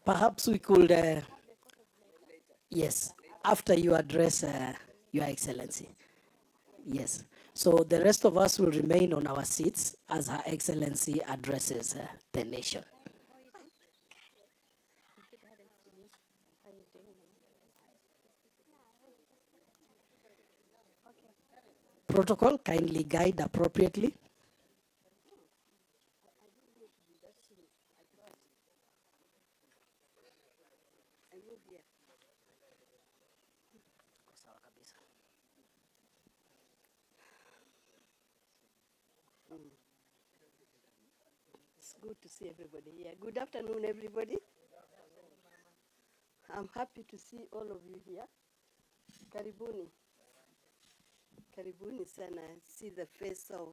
Perhaps we could, yes, after you address Your Excellency. Yes. So the rest of us will remain on our seats as Her Excellency addresses the nation. Protocol, kindly guide appropriately. It's good to see everybody here. Good afternoon, everybody. I'm happy to see all of you here. Karibuni. Karibuni sana. I see the face of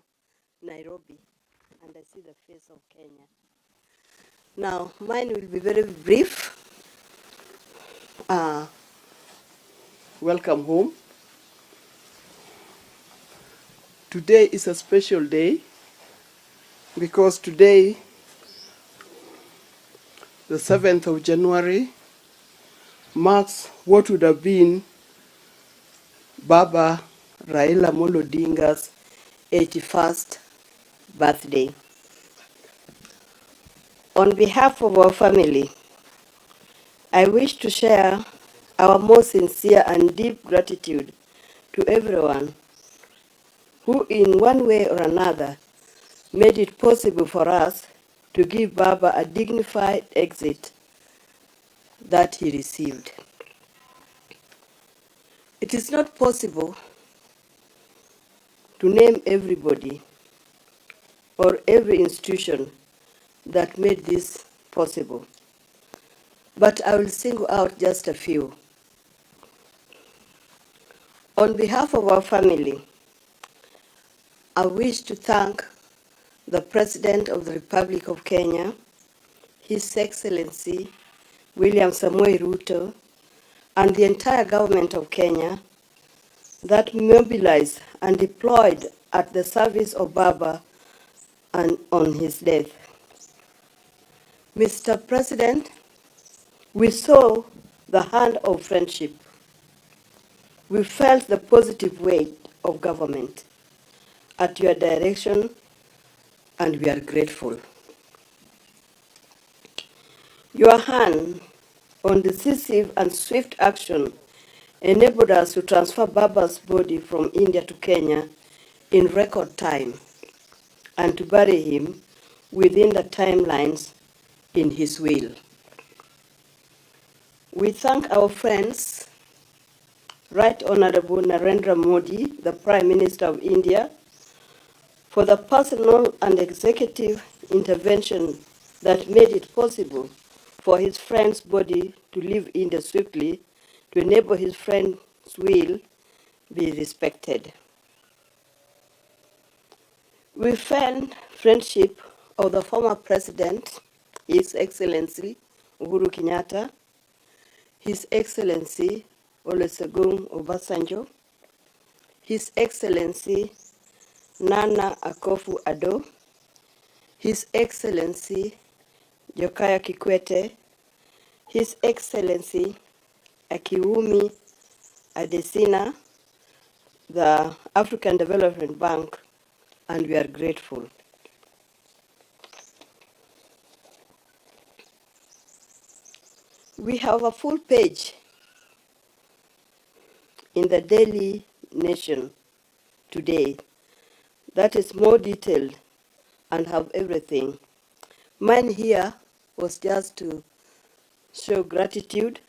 Nairobi and I see the face of Kenya. Now, mine will be very brief. Uh, Welcome home. Today is a special day because today, the 7th of January, marks what would have been Baba Raila Amolo Odinga's 81st birthday. On behalf of our family, I wish to share our most sincere and deep gratitude to everyone who, in one way or another, made it possible for us to give Baba a dignified exit that he received. It is not possible to name everybody or every institution that made this possible, but I will single out just a few. On behalf of our family, I wish to thank the President of the Republic of Kenya, His Excellency William Samoei Ruto, and the entire government of Kenya that mobilized and deployed at the service of Baba and on his death. Mr. President, we saw the hand of friendship. We felt the positive weight of government at your direction, and we are grateful. Your hand on decisive and swift action enabled us to transfer Baba's body from India to Kenya in record time and to bury him within the timelines in his will. We thank our friends, Right Honorable Narendra Modi, the Prime Minister of India, for the personal and executive intervention that made it possible for his friend's body to leave India swiftly to enable his friend's will be respected. We felt friendship of the former president, His Excellency Uhuru Kenyatta, His Excellency Olusegun Obasanjo, His Excellency Nana Akufo-Addo, His Excellency Jakaya Kikwete, His Excellency Akiwumi Adesina, the African Development Bank, and we are grateful. We have a full page in the Daily Nation today that is more detailed and have everything. Mine here was just to show gratitude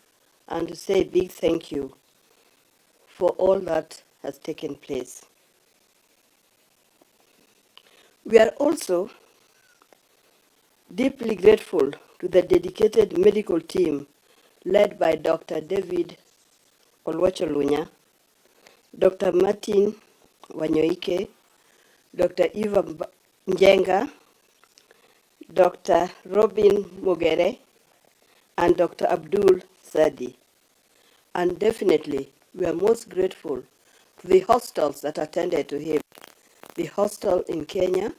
and to say a big thank you for all that has taken place. We are also deeply grateful to the dedicated medical team led by Dr. David Olwacholunya, Dr. Martin Wanyoike, Dr. Eva Njenga, Dr. Robin Mogere, and Dr. Abdul Sadi. And definitely, we are most grateful to the hospitals that attended to him. The hospital in Kenya,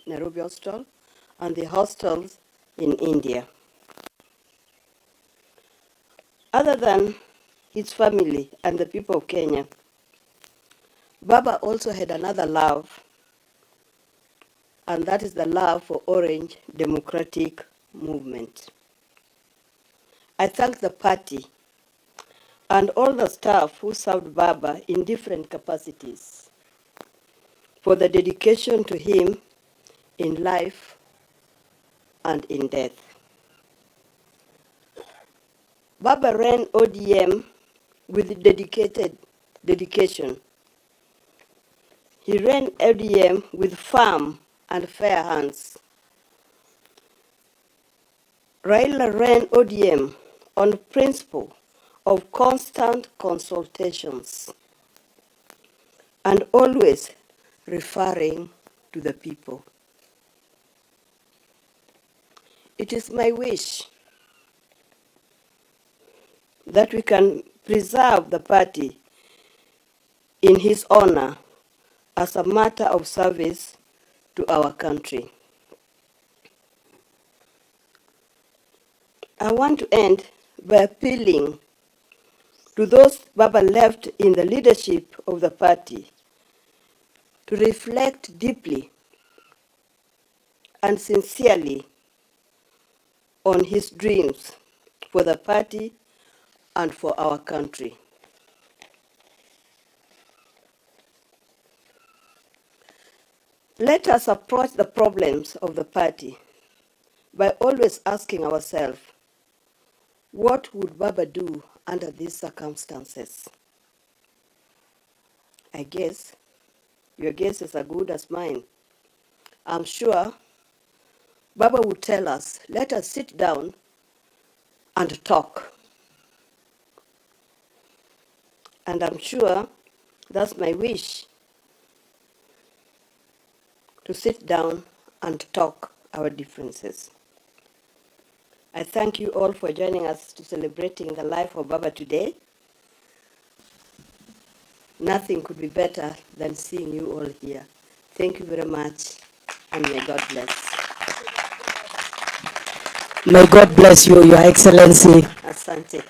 Nairobi Hospital, and the hospitals in India. Other than his family and the people of Kenya, Baba also had another love, and that is the love for Orange Democratic Movement. I thank the party and all the staff who served Baba in different capacities for the dedication to him in life and in death. Baba ran ODM with dedication. He ran ODM with firm and fair hands. Raila ran ODM on principle of constant consultations and always referring to the people. It is my wish that we can preserve the party in his honor as a matter of service to our country. I want to end by appealing to those Baba left in the leadership of the party to reflect deeply and sincerely on his dreams for the party and for our country. Let us approach the problems of the party by always asking ourselves, what would Baba do under these circumstances? I guess your guess is as good as mine. I'm sure Baba would tell us, let us sit down and talk. And I'm sure that's my wish, to sit down and talk our differences. I thank you all for joining us to celebrating the life of Baba today. Nothing could be better than seeing you all here. Thank you very much, and may God bless. May God bless you, Your Excellency. Asante.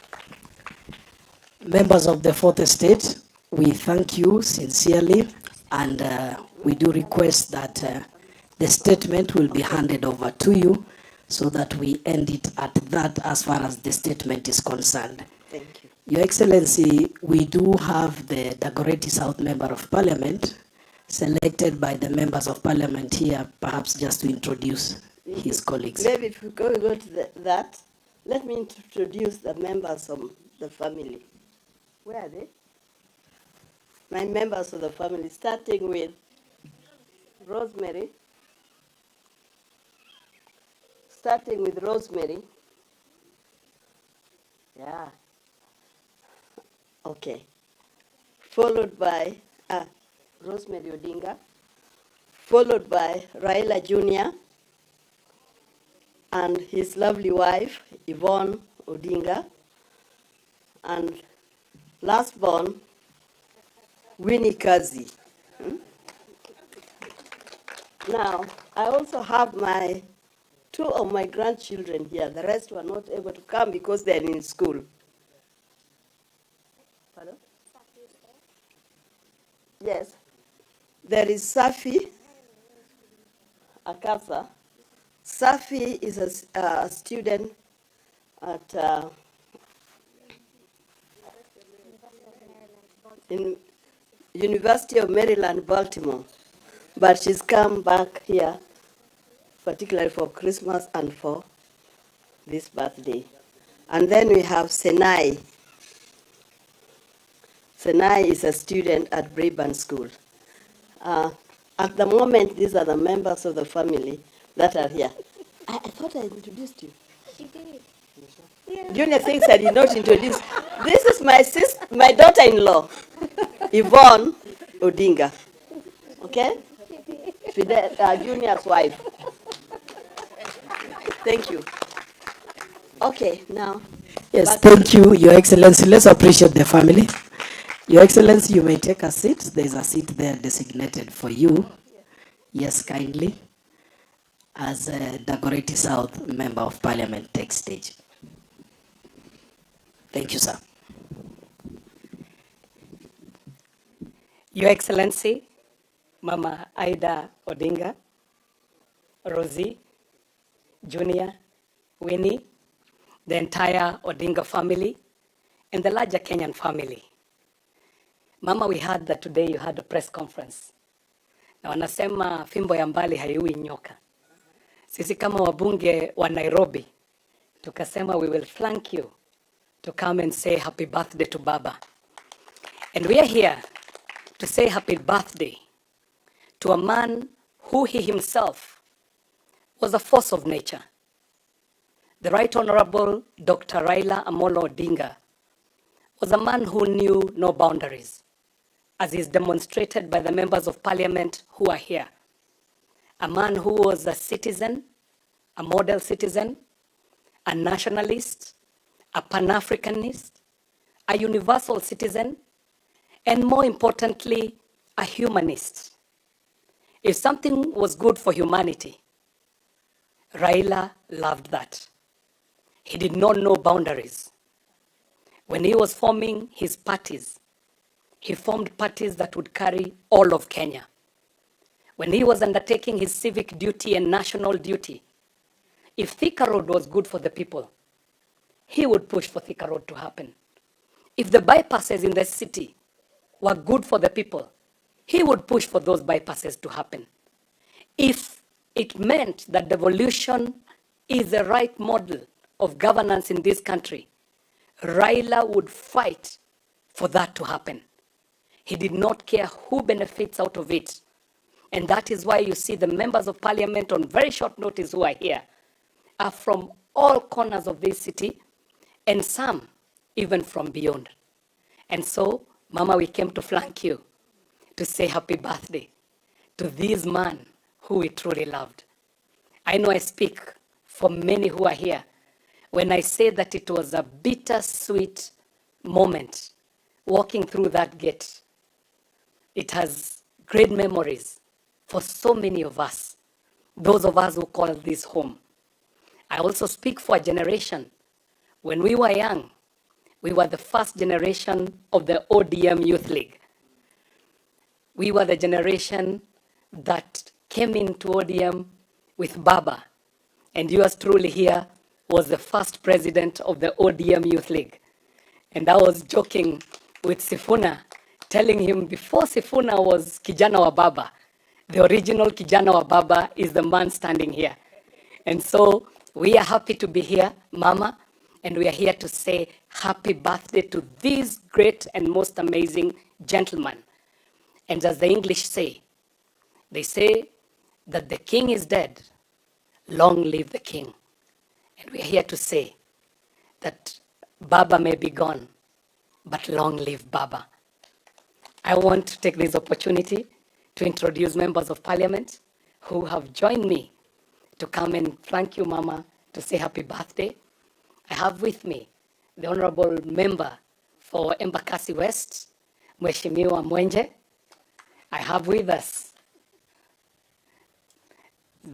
Members of the Fourth Estate, we thank you sincerely, and we do request that the statement will be handed over to you so that we end it at that as far as the statement is concerned. Thank you. Your Excellency, we do have the Dagoretti South Member of Parliament selected by the members of Parliament here, perhaps just to introduce his colleagues. Maybe if we go to that, let me introduce the members of the family. Where are they? My members of the family, starting with Rosemary. Starting with Rosemary. Yeah. Okay. Followed by Rosemary Odinga. Followed by Raila Jr. and his lovely wife, Yvonne Odinga. And last born, Winnie Kazi. Now, I also have two of my grandchildren here. The rest were not able to come because they're in school. Pardon? Yes. There is Safi Akasa. Safi is a student at in University of Maryland, Baltimore. But she's come back here, particularly for Christmas and for this birthday. And then we have Senai. Senai is a student at Braeburn School. At the moment, these are the members of the family that are here. I thought I introduced you. She did. Junior thinks I did not introduce. This is my daughter-in-law, Yvonne Odinga. Okay? Junior's wife. Thank you. Okay, now. Yes, thank you, Your Excellency. Let's appreciate the family. Your Excellency, you may take a seat. There's a seat there designated for you. Yes, kindly. As Dagoretti South Member of Parliament takes stage. Thank you, sir. Your Excellency, Mama Ida Odinga, Rosie, Junior, Winnie, the entire Odinga family, and the larger Kenyan family. Mama, we heard that today you had a press conference. Na wanasema fimbo ya mbali haiui nyoka. Sisi kama wabunge wa Nairobi, tukasema we will flank you to come and say happy birthday to Baba. And we are here to say happy birthday to a man who he himself was a force of nature. The Right Honorable Dr. Raila Amolo Odinga was a man who knew no boundaries, as is demonstrated by the members of parliament who are here. A man who was a citizen, a model citizen, a nationalist, a Pan-Africanist, a universal citizen, and more importantly, a humanist. If something was good for humanity, Raila loved that. He did not know boundaries. When he was forming his parties, he formed parties that would carry all of Kenya. When he was undertaking his civic duty and national duty, if Thika Road was good for the people, he would push for Thika Road to happen. If the bypasses in the city were good for the people, he would push for those bypasses to happen. If it meant that devolution is the right model of governance in this country, Raila would fight for that to happen. He did not care who benefits out of it. And that is why you see the members of parliament on very short notice who are here are from all corners of this city, and some even from beyond. And so, Mama, we came to flank you to say happy birthday to this man who we truly loved. I know I speak for many who are here when I say that it was a bittersweet moment walking through that gate. It has great memories for so many of us, those of us who call this home. I also speak for a generation. When we were young, we were the first generation of the ODM Youth League. We were the generation that came into ODM with Baba, and yours truly here was the first president of the ODM Youth League. And I was joking with Sifuna, telling him before Sifuna was Kijana wa Baba, the original Kijana wa Baba is the man standing here. And so we are happy to be here, Mama, and we are here to say happy birthday to this great and most amazing gentleman. And as the English say, they say that the king is dead, long live the king. And we are here to say that Baba may be gone, but long live Baba. I want to take this opportunity to introduce members of parliament who have joined me to come and thank you, Mama, to say happy birthday. I have with me the Honorable Member for Embakasi West, Mheshimiwa Mwenje. I have with us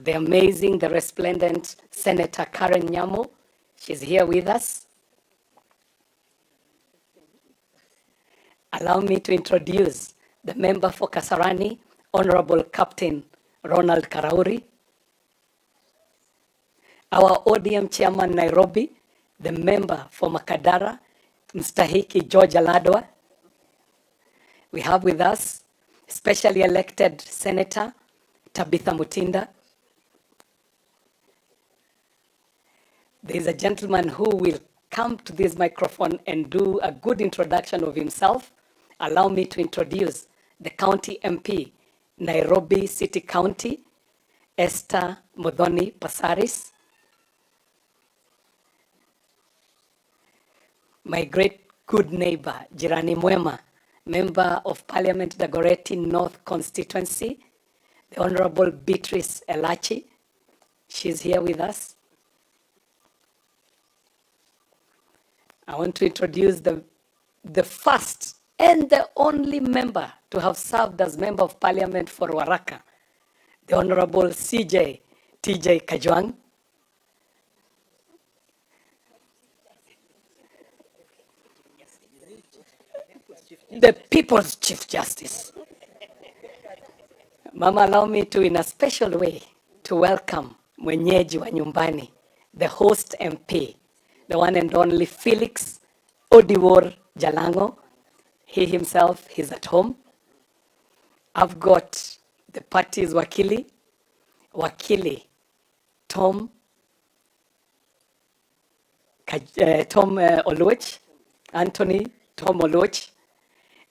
the amazing, the resplendent Senator Karen Nyamo. She's here with us. Allow me to introduce the member for Kasarani, Honorable Captain Ronald Karauri. Our ODM Chairman Nairobi, the member for Makadara, Mstahiki George Aladwa. We have with us specially elected Senator Tabitha Mutinda. There is a gentleman who will come to this microphone and do a good introduction of himself. Allow me to introduce the County MP, Nairobi City County, Esther Modoni Pasaris. My great good neighbor, Jirani Mwema, Member of Parliament, Dagoretti North Constituency, the Honorable Beatrice Elachi. She's here with us. I want to introduce the first and the only member to have served as Member of Parliament for Waraka, the Honorable CJ TJ Kajwang. the People's Chief Justice. Mama, allow me to, in a special way, to welcome mwenyeji wa nyumbani, the host MP, the one and only Felix Odiwuor Jalango. He himself, he's at home. I've got the party's wakili Tom Oluoch, Anthony Tom Oluoch,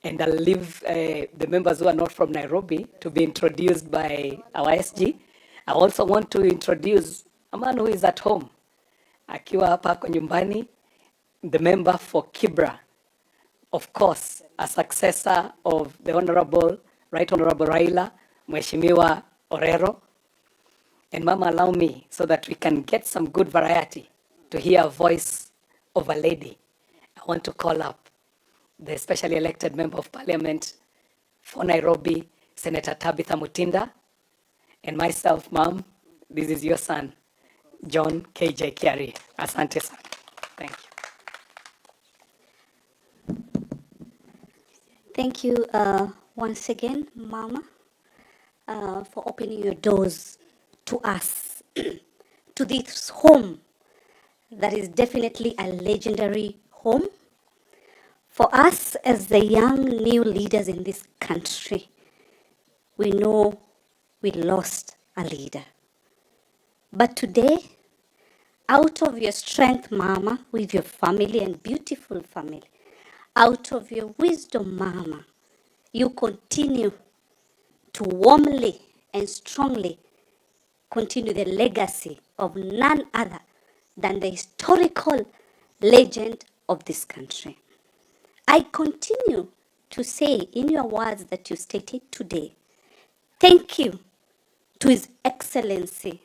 and I'll leave the members who are not from Nairobi to be introduced by our SG. I also want to introduce a man who is at home, akiwa hapa kwa nyumbani, the member for Kibra, of course, a successor of the Right Honorable Raila, Mheshimiwa Orero. And Mama, allow me, so that we can get some good variety, to hear a voice of a lady. I want to call up the specially elected member of parliament for Nairobi, Senator Tabitha Mutinda, and myself, Mom, this is your son, John KJ Kiari. Asante sana. Thank you. Thank you once again, Mama, for opening your doors to us, to this home that is definitely a legendary home. For us as the young new leaders in this country, we know we lost a leader. But today, out of your strength, Mama, with your family and beautiful family, out of your wisdom, Mama, you continue to warmly and strongly continue the legacy of none other than the historical legend of this country. I continue to say in your words that you stated today, thank you to His Excellency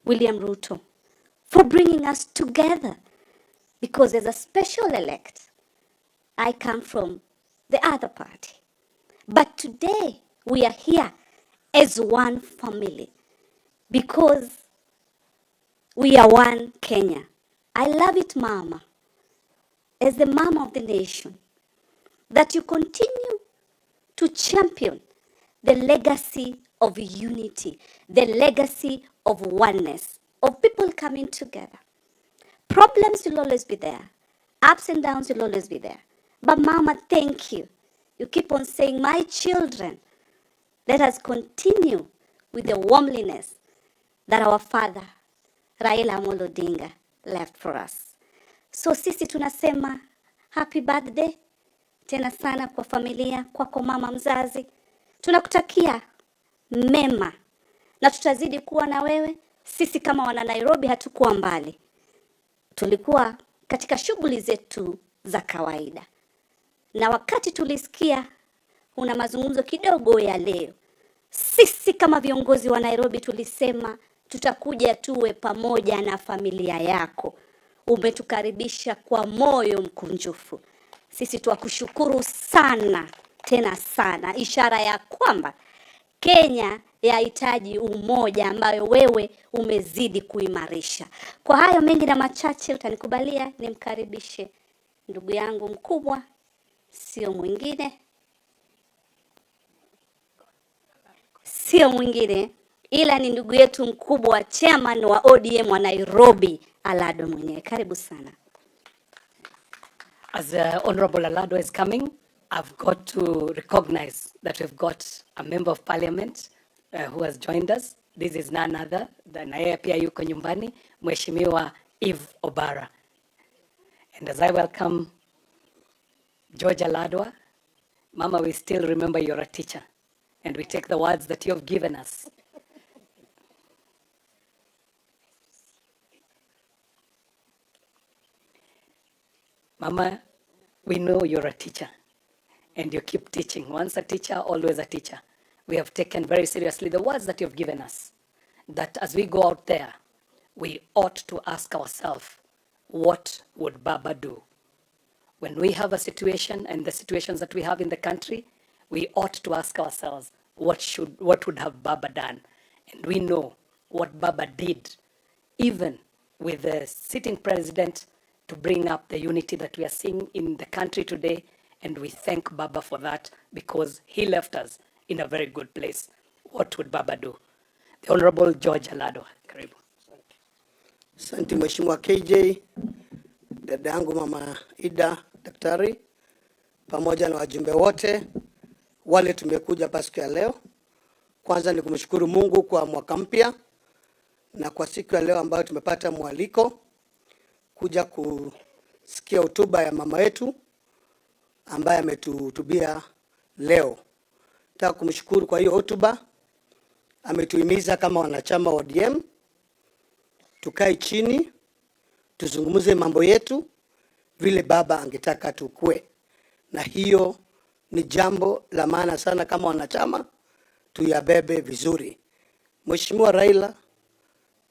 William Ruto for bringing us together, because as a special elect, I come from the other party. But today we are here as one family because we are one Kenya. I love it, Mama, as the mama of the nation, that you continue to champion the legacy of unity, the legacy of oneness, of people coming together. Problems will always be there. Ups and downs will always be there. But Mama, thank you. You keep on saying, my children, let us continue with the warmliness that our father, Raila Amolo Odinga, left for us. So sisi tunasema, happy birthday, tena sana kwa familia, kwako mama mzazi. Tunakutakia mema, na tutazidi kuwa na wewe. Sisi kama wana Nairobi hatukuwa mbali. Tulikuwa katika shughuli zetu za kawaida. Na wakati tulisikia una mazungumzo kidogo ya leo, sisi kama viongozi wa Nairobi tulisema tutakuja tuwe pamoja na familia yako. Umetukaribisha kwa moyo mkunjufu. Sisi tuwakushukuru sana, tena sana. Ishara ya kwamba Kenya yahitaji umoja ambayo wewe umezidi kuimarisha. Kwa hayo mengi na machache, utanikubalia nimkaribishe ndugu yangu mkubwa, sio mwingine ila ni ndugu yetu mkubwa, chairman wa ODM wa Nairobi, Alado mwenyewe. Karibu sana. As Honorable Alado is coming, I've got to recognize that we've got a member of parliament who has joined us. This is none other than yeye pia yuko nyumbani, Mheshimiwa Eve Obara. And as I welcome George Aladwa, Mama, we still remember you're a teacher, and we take the words that you have given us. Mama, we know you're a teacher, and you keep teaching. Once a teacher, always a teacher. We have taken very seriously the words that you've given us, that as we go out there, we ought to ask ourselves, what would Baba do? When we have a situation, and the situations that we have in the country, we ought to ask ourselves, what would have Baba done? And we know what Baba did, even with the sitting president, to bring up the unity that we are seeing in the country today, And we thank Baba for that because he left us in a very good place. What would Baba do? The Honorable George Alado. Karibu. Asante Mheshimiwa KJ, dada yangu Mama Ida, daktari, pamoja na wajumbe wote wale tumekuja hapa siku ya leo. Kwanza ni kumshukuru Mungu kwa mwaka mpya na kwa siku ya leo ambayo tumepata mwaliko kuja kusikia hotuba ya mama yetu ambaye ametuhutubia leo. Nataka kumshukuru kwa hiyo hotuba. Ametuhimiza kama wanachama wa ODM tukae chini tuzungumze mambo yetu vile baba angetaka tukue, na hiyo ni jambo la maana sana kama wanachama tuyabebe vizuri. Mheshimiwa Raila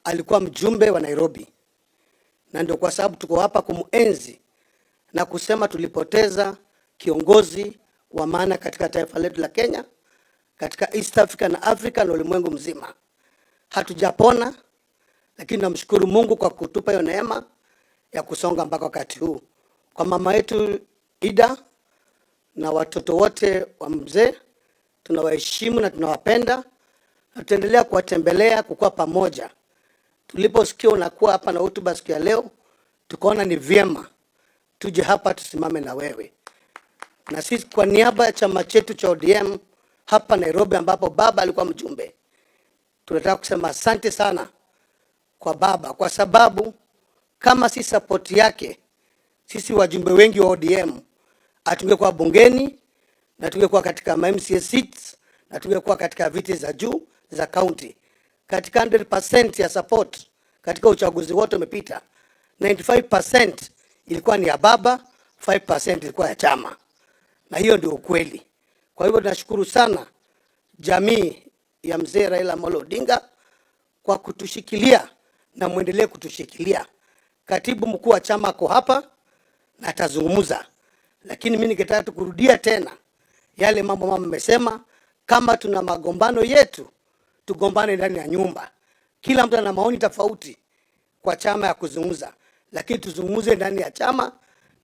alikuwa mjumbe wa Nairobi, na ndio kwa sababu tuko hapa kumuenzi na kusema tulipoteza kiongozi wa maana katika taifa letu la Kenya, katika East Africa na Africa na ulimwengu mzima. Hatujapona, lakini namshukuru Mungu kwa kutupa hiyo neema ya kusonga mpaka wakati huu. Kwa mama yetu Ida na watoto wote wa mzee, tunawaheshimu na tunawapenda, na tutaendelea kuwatembelea, kukua pamoja. Tuliposikia unakuwa hapa na hotuba siku ya leo, tukaona ni vyema tuje hapa tusimame na wewe. Na sisi kwa niaba ya chama chetu cha ODM hapa Nairobi ambapo baba alikuwa mjumbe, tunataka kusema asante sana kwa baba, kwa sababu kama si support yake sisi wajumbe wengi wa ODM atungekuwa bungeni na tungekuwa katika MCA seats na tungekuwa katika viti za juu za county. Katika 100% ya support katika uchaguzi wote umepita, 95% ilikuwa ni ya baba, 5% ilikuwa ya chama, na hiyo ndio ukweli. Kwa hivyo tunashukuru sana jamii ya mzee Raila Amolo Odinga kwa kutushikilia na muendelee kutushikilia. Katibu mkuu wa chama ako hapa na atazungumza, lakini mimi ningetaka tukurudia tena yale mambo mama amesema. Kama tuna magombano yetu tugombane ndani ya nyumba, kila mtu ana maoni tofauti kwa chama ya kuzungumza, lakini tuzungumze ndani ya chama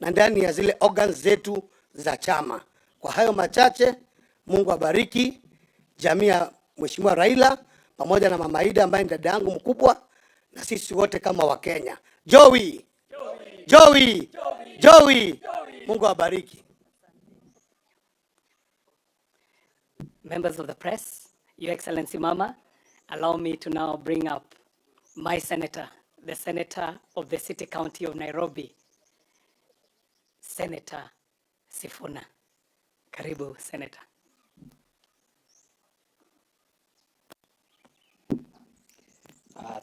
na ndani ya zile organs zetu za chama. Kwa hayo machache, Mungu abariki jamii ya Mheshimiwa Raila pamoja na mama Ida ambaye ni dada yangu mkubwa, na sisi wote kama wa Kenya. Joey. Mungu abariki. Members of the press, Your Excellency Mama, allow me to now bring up my senator, the senator of the city county of Nairobi, Senator Sifuna. Karibu, Senator.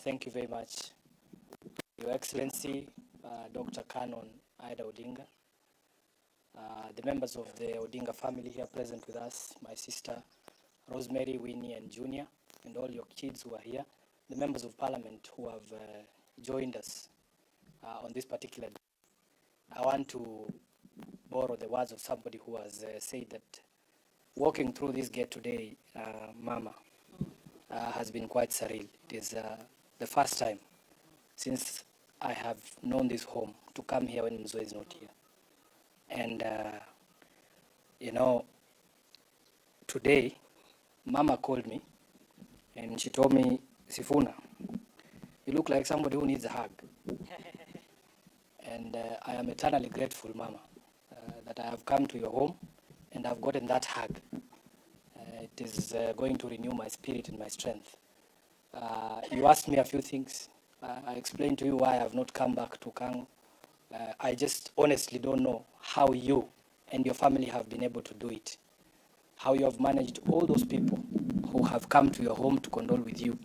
Thank you very much, Your Excellency, Dr. Canon Ida Odinga, the members of the Odinga family here present with us, my sister Rosemary, Winnie and Junior, and all your kids who are here, the members of parliament who have joined us on this particular day. I want to borrow the words of somebody who has said that walking through this gate today, Mama, has been quite surreal. It is the first time since I have known this home to come here when Mzee is not here. And, you know, today, Mama called me and she told me, Sifuna, you look like somebody who needs a hug. And I am eternally grateful, Mama, that I have come to your home and I've gotten that hug. It is going to renew my spirit and my strength. You asked me a few things. I explained to you why I have not come back to Kango. I just honestly don't know how you and your family have been able to do it. How you have managed all those people who have come to your home to condole with you.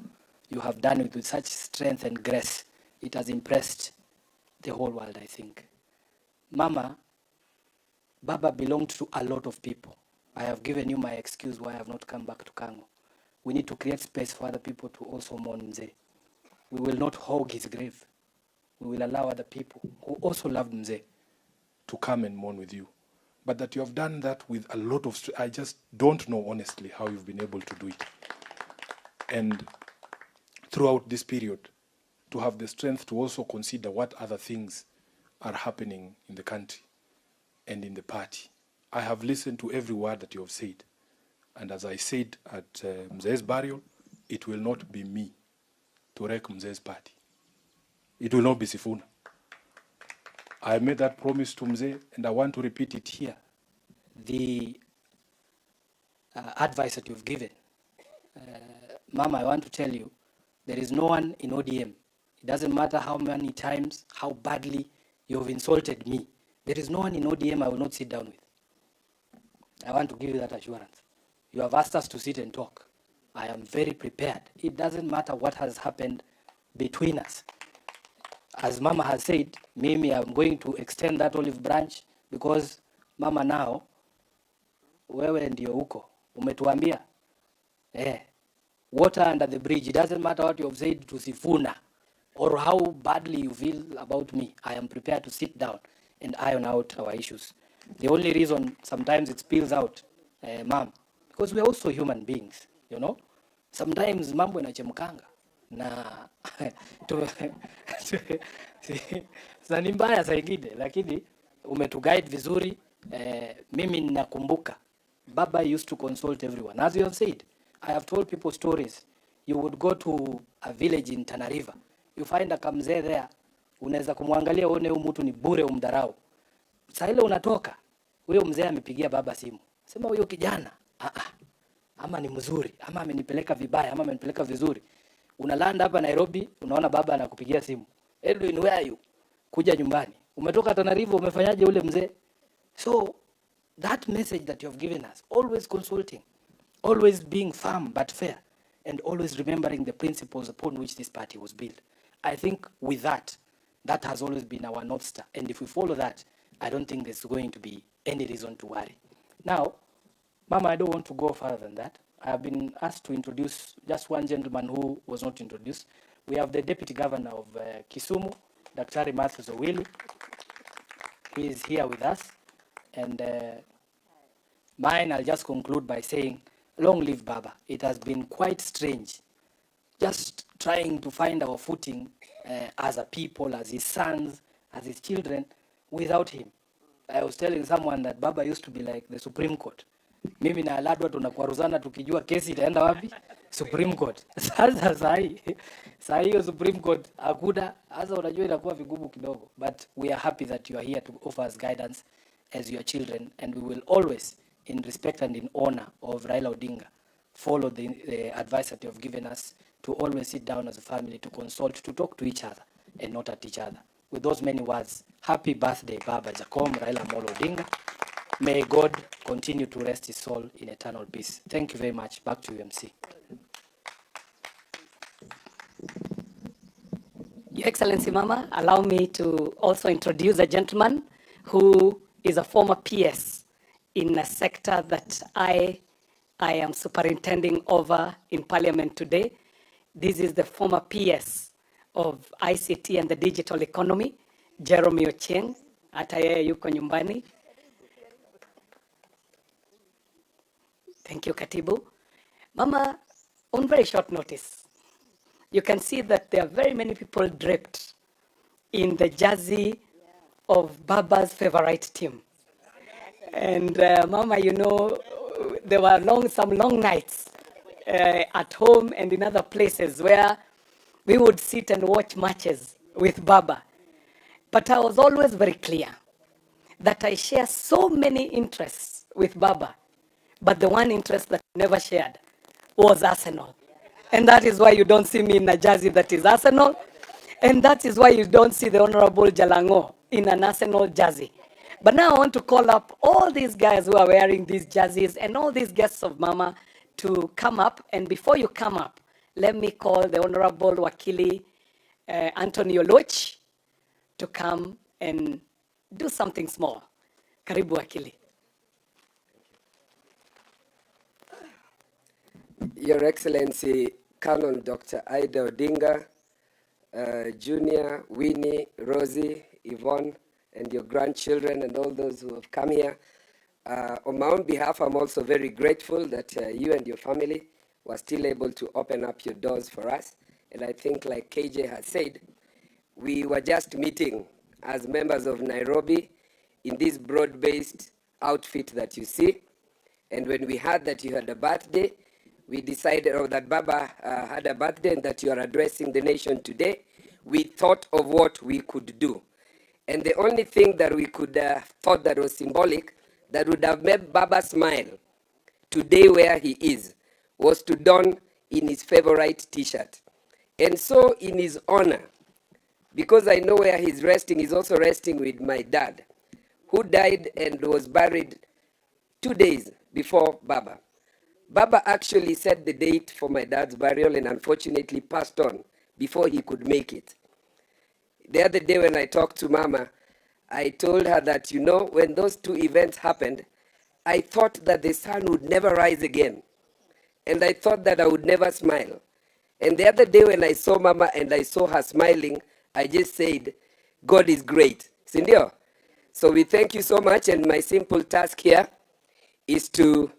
You have done it with such strength and grace. It has impressed the whole world, I think. Mama, Baba belonged to a lot of people. I have given you my excuse why I have not come back to Kango. We need to create space for other people to also mourn Mzee. We will not hog his grave. We will allow other people who also loved Mzee to come and mourn with you. But that you have done that with a lot of I just don't know honestly how you've been able to do it. And throughout this period, to have the strength to also consider what other things are happening in the country and in the party I have listened to every word that you have said. And as I said at Mzee's burial, it will not be me to wreck Mzee's party. It will not be Sifuna. I made that promise to Mzee, and I want to repeat it here. The advice that you've given, Mama, I want to tell you, there is no one in ODM. It doesn't matter how many times, how badly you have insulted me. There is no one in ODM I will not sit down with. I want to give you that assurance. You have asked us to sit and talk. I am very prepared. It doesn't matter what has happened between us. As Mama has said, Mimi, I'm going to extend that olive branch because Mama, now wewe ndio huko umetuambia water under the bridge. It doesn't matter what you have said to Sifuna or how badly you feel about me. I am prepared to sit down and iron out our issues. The only reason sometimes it spills out, Mom, because we are also human beings, you know. Sometimes mambo inachemkanga na ni mbaya zaidi, lakini umetuguide vizuri. Mimi ninakumbuka Baba used to consult everyone. As you have said, I have told people stories. You would go to a village in Tana River, you find a kamzee there, unaweza kumwangalia uone huyu mtu ni bure, umdharau. Sasa ile unatoka, huyo mzee amepigia baba simu, sema huyo kijana ama ni mzuri, ama amenipeleka vibaya, ama amenipeleka vizuri. Unalanda hapa Nairobi, unaona baba anakupigia simu, Edwin, where are you? Kuja nyumbani. Umetoka Tana River, umefanyaje ule mzee? So that message that you have given us, always consulting, always being firm but fair, and always remembering the principles upon which this party was built. I think with that, that has always been our North Star. And if we follow that, I don't think there's going to be any reason to worry. Now, Mama, I don't want to go further than that. I have been asked to introduce just one gentleman who was not introduced. We have the Deputy Governor of Kisumu, Dr. Matthews Owili. He is here with us. And mine, I'll just conclude by saying, long live Baba. It has been quite strange just trying to find our footing as a people, as his sons, as his children, without him. I was telling someone that Baba used to be like the Supreme Court. Mimi na Aladwa tunakwaruzana tukijua kesi itaenda wapi? Supreme Court. Sasa saa hiyo Supreme Court akuda, sasa unajua inakuwa vigumu kidogo. But we are happy that you are here to offer us guidance as your children, and we will always, in respect and in honor of Raila Odinga, follow the advice that you have given us to always sit down as a family, to consult, to talk to each other and not at each other. With those many words, happy birthday, Baba Jacom Raila Amolo Odinga. May God continue to rest his soul in eternal peace. Thank you very much. Back to you, MC. Your Excellency, Mama, allow me to also introduce a gentleman who is a former PS in a sector that I am superintending over in Parliament today. This is the former PS of ICT and the digital economy, Jeremy Ochieng. Hata yeye yuko nyumbani. Thank you, Katibu. Mama, on very short notice, you can see that there are very many people draped in the jersey of Baba's favorite team. And Mama, you know, there were some long nights at home and in other places where we would sit and watch matches with Baba. But I was always very clear that I share so many interests with Baba, but the one interest that I never shared was Arsenal. And that is why you don't see me in a jersey that is Arsenal. And that is why you don't see the Honorable Jalango in an Arsenal jersey. But now I want to call up all these guys who are wearing these jerseys and all these guests of Mama to come up. And before you come up, let me call the Honorable Wakili Antonio Loch to come and do something small. Karibu Wakili. Your Excellency, Canon Dr. Ida Odinga, Junior, Winnie, Rosie, Yvonne, and your grandchildren and all those who have come here. On my own behalf, I'm also very grateful that you and your family were still able to open up your doors for us. And I think, like KJ has said, we were just meeting as members of Nairobi in this broad-based outfit that you see. And when we heard that you had a birthday, we decided, or that Baba had a birthday and that you are addressing the nation today, we thought of what we could do. And the only thing that we could thought that was symbolic, that would have made Baba smile today where he is, was to don in his favorite t-shirt. And so in his honor, because I know where he's resting, he's also resting with my dad, who died and was buried 2 days before Baba. Baba actually set the date for my dad's burial and unfortunately passed on before he could make it. The other day when I talked to Mama, I told her that, you know, when those two events happened, I thought that the sun would never rise again. And I thought that I would never smile. And the other day when I saw Mama and I saw her smiling, I just said, God is great. Sindio? So we thank you so much, and my simple task here is to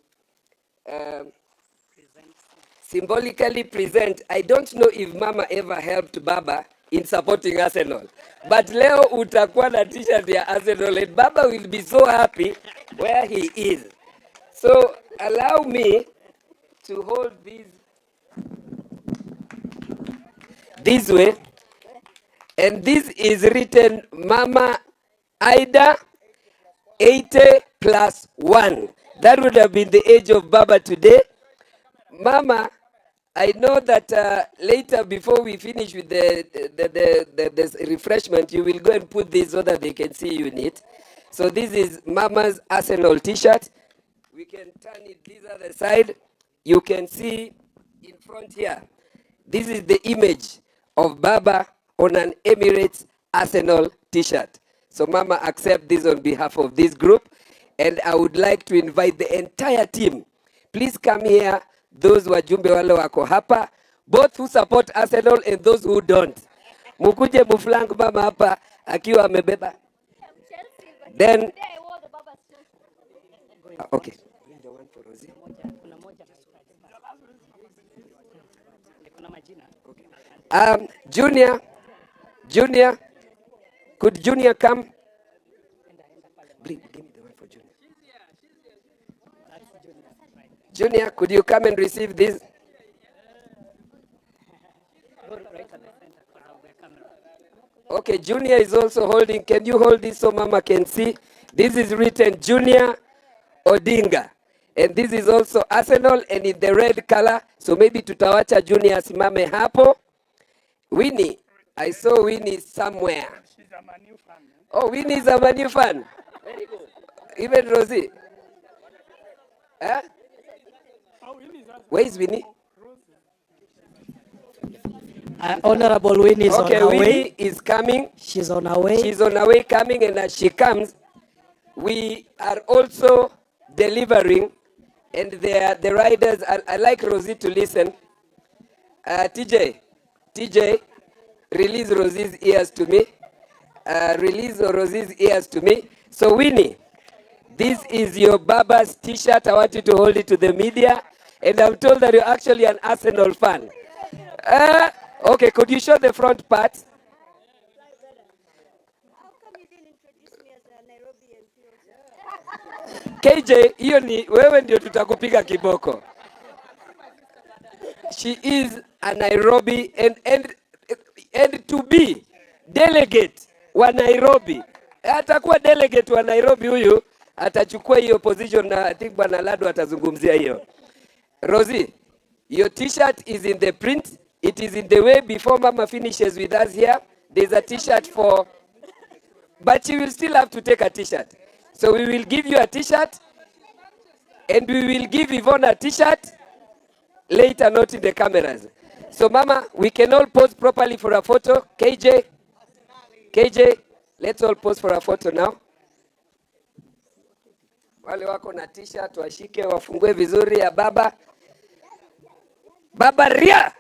symbolically present. I don't know if Mama ever helped Baba in supporting Arsenal, but leo utakuwa na t-shirt ya Arsenal and Baba will be so happy where he is. So allow me to hold this way, and this is written Mama Ida 80+1. That would have been the age of Baba today. Mama, I know that later, before we finish with the refreshment, you will go and put this so that they can see you in it. So this is Mama's Arsenal t-shirt. We can turn it this other side. You can see in front here. This is the image of Baba on an Emirates Arsenal t-shirt. So Mama, accept this on behalf of this group. And I would like to invite the entire team. Please come here, those wajumbe wale wako hapa, both who support Arsenal and those who don't. Mukuje muflank Mama hapa akiwa amebeba. Then, okay. Junior, could Junior come? Give me the one for Junior. Junior, could you come and receive this? Okay, Junior is also holding. Can you hold this so Mama can see? This is written Junior Odinga. And this is also Arsenal and in the red color. So maybe tutawacha Junior simame hapo. Winnie, I saw Winnie somewhere. She's a Manu fan. Oh, Winnie is a Manu fan. Very good. Even Rosie. Huh? Where is Winnie? Honorable Winnie is on her Winnie way. Is coming. She's on her way. She's on her way coming, and as she comes, we are also delivering, and the riders, I like Rosie to listen. TJ, release Rosie's ears to me. Release Rosie's ears to me. So Winnie, this is your Baba's t-shirt. I want you to hold it to the media. And I'm told that you're actually an Arsenal fan. Okay, could you show the front part? How come you didn't introduce me as a Nairobian? KJ, hiyo ni wewe ndio tutakupiga kiboko. She is a Nairobi and to be delegate wa Nairobi. Atakuwa delegate wa Nairobi huyu, atachukua hiyo position na I think Bwana Lado atazungumzia hiyo. Rosie, your t-shirt is in the print. It is in the way before Mama finishes with us here. There's a t-shirt for, but you will still have to take a t-shirt. So we will give you a t-shirt, and we will give Yvonne a t-shirt later, not in the cameras. So Mama, we can all pose properly for a photo. KJ, let's all pose for a photo now. Wale wako na t-shirt washike wafungue vizuri ya Baba. Baba Ria!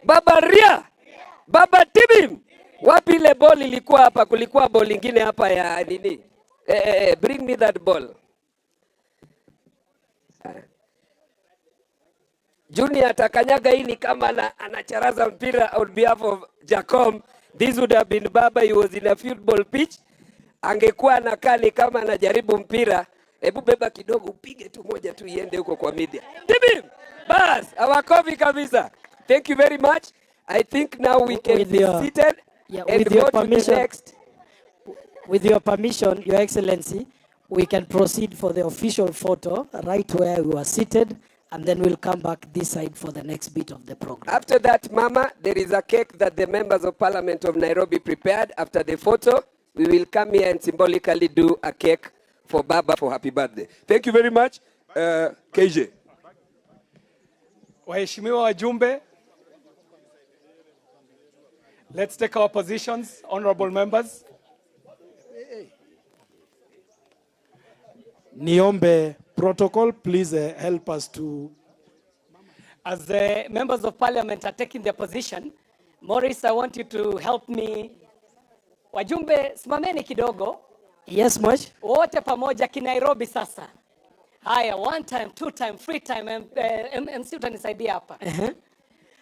Baba Ria! Baba Tibim! Wapi ile ball ilikuwa hapa? Kulikuwa ball ingine hapa ya nini? Bring me that ball. Junior atakanyaga hii ni kama anacharaza mpira on behalf of Jacom. This would have been Baba. He was in a football pitch. Angekuwa anakaa ni kama anajaribu mpira. Hebu beba kidogo upige tu moja tu iende huko kwa media. Tibim! Bas, awakofi kabisa. Thank you very much. I think now we can With be your- seated yeah, and with your go to the permission. next. With your permission, Your Excellency, we can proceed for the official photo right where we were seated, and then we'll come back this side for the next bit of the program. After that, Mama, there is a cake that the members of Parliament of Nairobi prepared. After the photo, we will come here and symbolically do a cake for Baba for happy birthday. Thank you very much. KJ. Waheshimiwa wajumbe, let's take our positions, honorable members. Niombe protocol, please help us to. As the members of parliament are taking their position, Morris, I want you to help me. Wajumbe, simameni kidogo. Yes, Mosh? Wote pamoja kinairobi sasa. Haya, 1 time, 2 time, 3 time, MC utanisaidia hapa.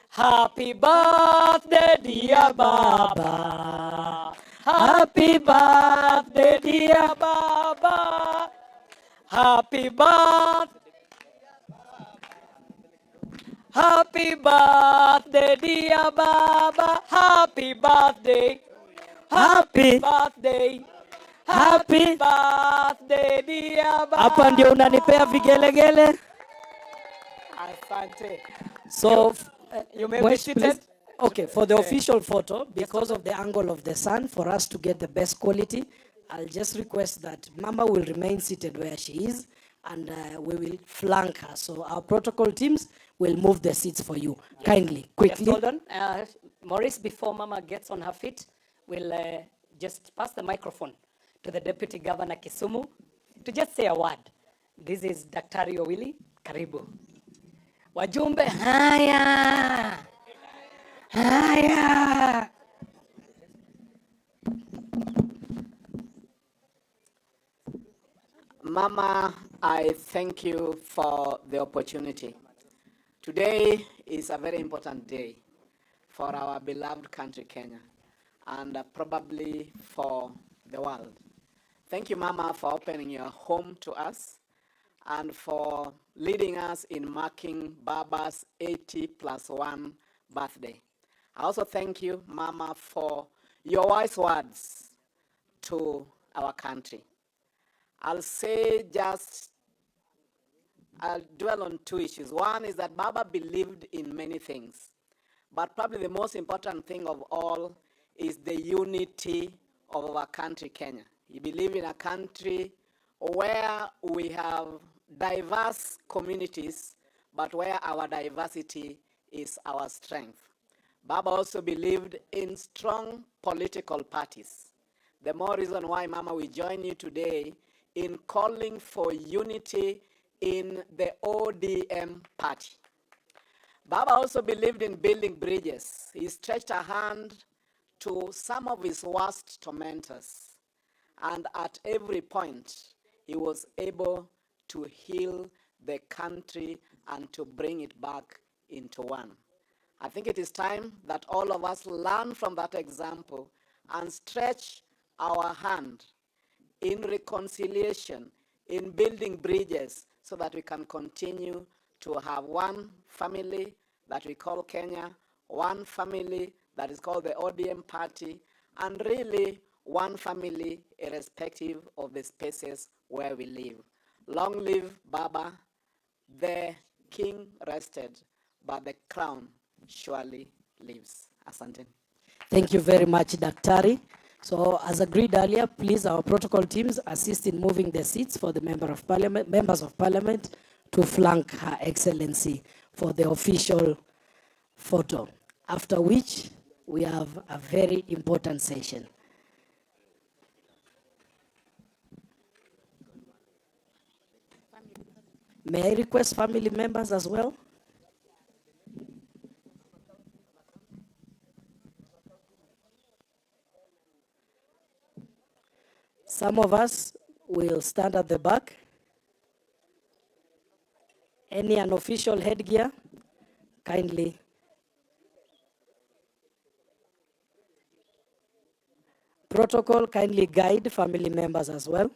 Happy birthday dear Baba. Happy birthday dear Baba. Happy birthday. Happy birthday dear Baba. Happy birthday. Happy birthday. Happy birthday dear Baba. Hapa ndio unanipea vigelegele. Asante. So, You may be Mosh, seated. please. Okay, for the official photo, because of the angle of the sun, for us to get the best quality, I'll just request that Mama will remain seated where she is, and we will flank her. So our protocol teams will move the seats for you. Kindly, quickly. Just hold on. Maurice, before Mama gets on her feet, we'll just pass the microphone to the Deputy Governor Kisumu to just say a word. This is Daktari Owili. Karibu. Wajumbe, haya. Haya. Mama, I thank you for the opportunity. Today is a very important day for our beloved country, Kenya, and probably for the world. Thank you, Mama, for opening your home to us and for leading us in marking Baba's 80+1 birthday. I also thank you, Mama, for your wise words to our country. I'll dwell on 2 issues. One is that Baba believed in many things, but probably the most important thing of all is the unity of our country, Kenya. He believed in a country where we have diverse communities, but where our diversity is our strength. Baba also believed in strong political parties. The more reason why, Mama, we join you today in calling for unity in the ODM party. Baba also believed in building bridges. He stretched a hand to some of his worst tormentors, and at every point, he was able to heal the country and to bring it back into one. I think it is time that all of us learn from that example and stretch our hand in reconciliation, in building bridges, so that we can continue to have one family that we call Kenya, one family that is called the ODM party, and really one family irrespective of the spaces where we live. Long live Baba. The king rested, but the crown surely lives. Asante. Thank you very much, Daktari. So as agreed earlier, please, our protocol teams assist in moving the seats for the members of parliament to flank Her Excellency for the official photo, after which we have a very important session. May I request family members as well? Some of us will stand at the back. Any unofficial headgear, kindly. Protocol, kindly guide family members as well.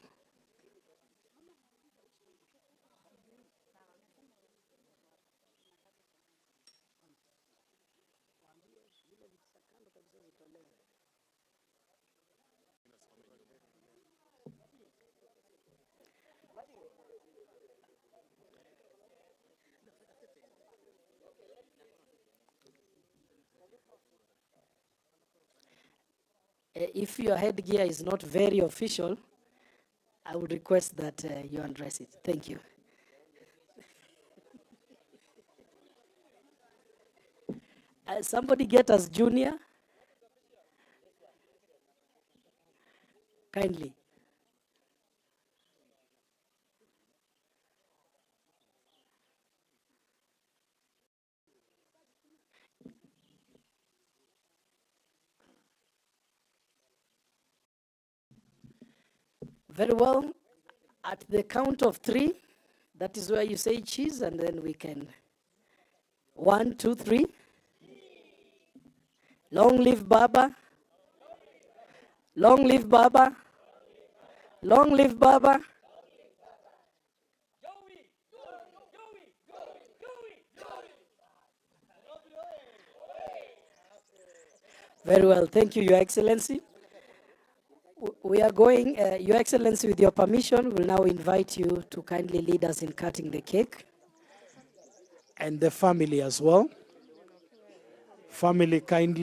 If your headgear is not very official, I would request that you undress it. Thank you. Somebody get us Junior. Kindly. Very well. At the count of 3, that is where you say cheese, and then we can. 1, 2, 3. Long live Baba. Long live Baba. Long live Baba. Very well. Thank you, Your Excellency. We are going, Your Excellency, with your permission, will now invite you to kindly lead us in cutting the cake. And the family as well. Family kindly.